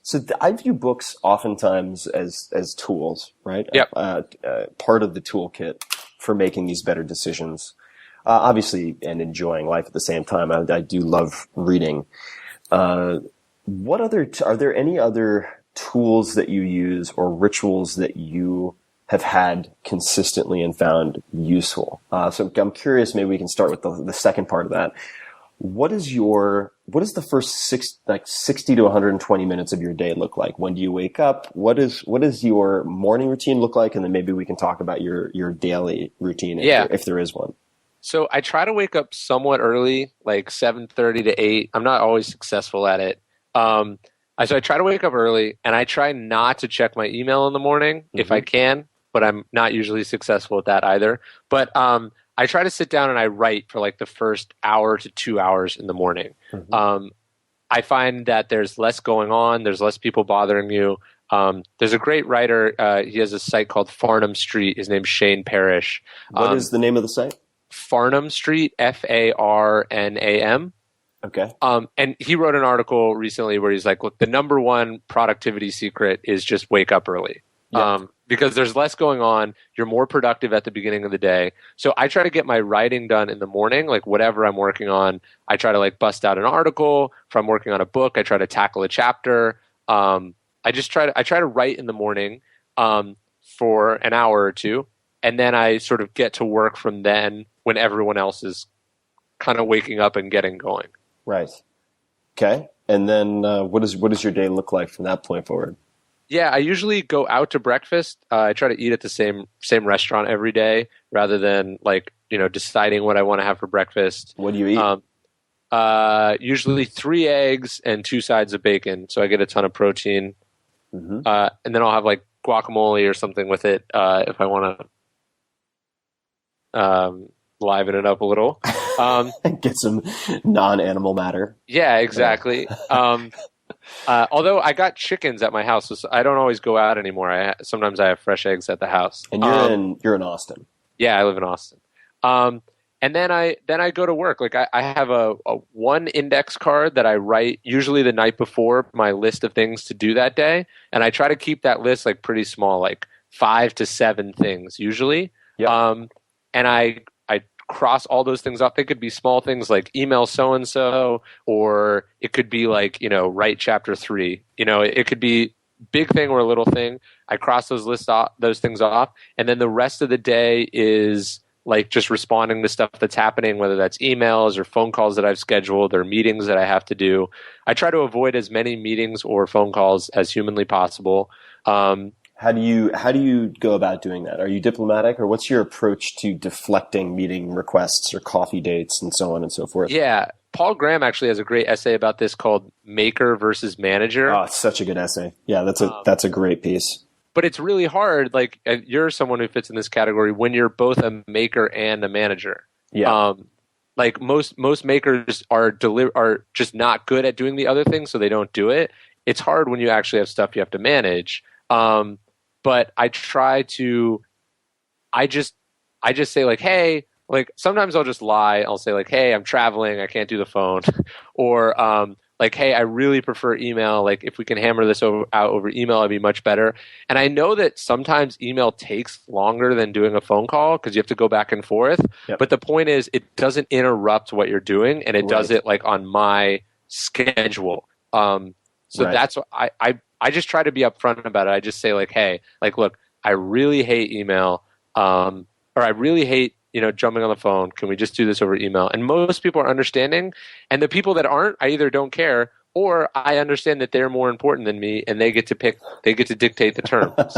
So I view books oftentimes as tools, right? Yep. Part of the toolkit for making these better decisions. Obviously, and enjoying life at the same time. I do love reading. Are there any other tools that you use or rituals that you have had consistently and found useful? So I'm curious, maybe we can start with the second part of that. What is the first 60 to 120 minutes of your day look like? When do you wake up? What is your morning routine look like? And then maybe we can talk about your daily routine if there is one. So I try to wake up somewhat early, like 7:30 to 8. I'm not always successful at it. So I try to wake up early, and I try not to check my email in the morning if I can, but I'm not usually successful at that either. But I try to sit down and I write for like the first hour to 2 hours in the morning. I find that there's less going on. There's less people bothering you. There's a great writer. He has a site called Farnham Street. His name's Shane Parrish. What is the name of the site? Farnham Street, Farnam. Okay. And he wrote an article recently where he's like, look, the number one productivity secret is just wake up early. Yep. Because there's less going on. You're more productive at the beginning of the day. So I try to get my writing done in the morning, like whatever I'm working on. I try to like bust out an article. If I'm working on a book, I try to tackle a chapter. I try to write in the morning for an hour or two. And then I sort of get to work from then when everyone else is kind of waking up and getting going. Right. Okay. And then what does your day look like from that point forward? Yeah, I usually go out to breakfast. I try to eat at the same restaurant every day rather than deciding what I want to have for breakfast. What do you eat? Usually 3 eggs and 2 sides of bacon, so I get a ton of protein. And then I'll have like guacamole or something with it if I want to liven it up a little. Get some non-animal matter. Yeah, exactly. Although I got chickens at my house, so I don't always go out anymore. Sometimes I have fresh eggs at the house. And you're in Austin. Yeah, I live in Austin. And then I go to work. Like I have a one index card that I write usually the night before my list of things to do that day, and I try to keep that list like pretty small, like 5 to 7 things usually. Yep. And I cross all those things off. They could be small things like email so-and-so, or it could be like, write chapter 3. It could be big thing or a little thing. I cross those things off. And then the rest of the day is like just responding to stuff that's happening, whether that's emails or phone calls that I've scheduled or meetings that I have to do. I try to avoid as many meetings or phone calls as humanly possible. How do you go about doing that? Are you diplomatic, or what's your approach to deflecting meeting requests or coffee dates and so on and so forth? Yeah. Paul Graham actually has a great essay about this called Maker versus Manager. Oh, it's such a good essay. Yeah, that's a great piece. But it's really hard. Like you're someone who fits in this category when you're both a maker and a manager. Yeah. Like most makers are just not good at doing the other thing, so they don't do it. It's hard when you actually have stuff you have to manage. But I try to, I just say like, hey, like sometimes I'll just lie. I'll say like, hey, I'm traveling. I can't do the phone. Or like, hey, I really prefer email. Like if we can hammer this out over email, it'd be much better. And I know that sometimes email takes longer than doing a phone call because you have to go back and forth. Yep. But the point is it doesn't interrupt what you're doing, and it does it like on my schedule. That's what I just try to be upfront about it. I just say like, hey, like, look, I really hate email, or I really hate, jumping on the phone. Can we just do this over email? And most people are understanding. And the people that aren't, I either don't care or I understand that they're more important than me and they get to dictate the terms,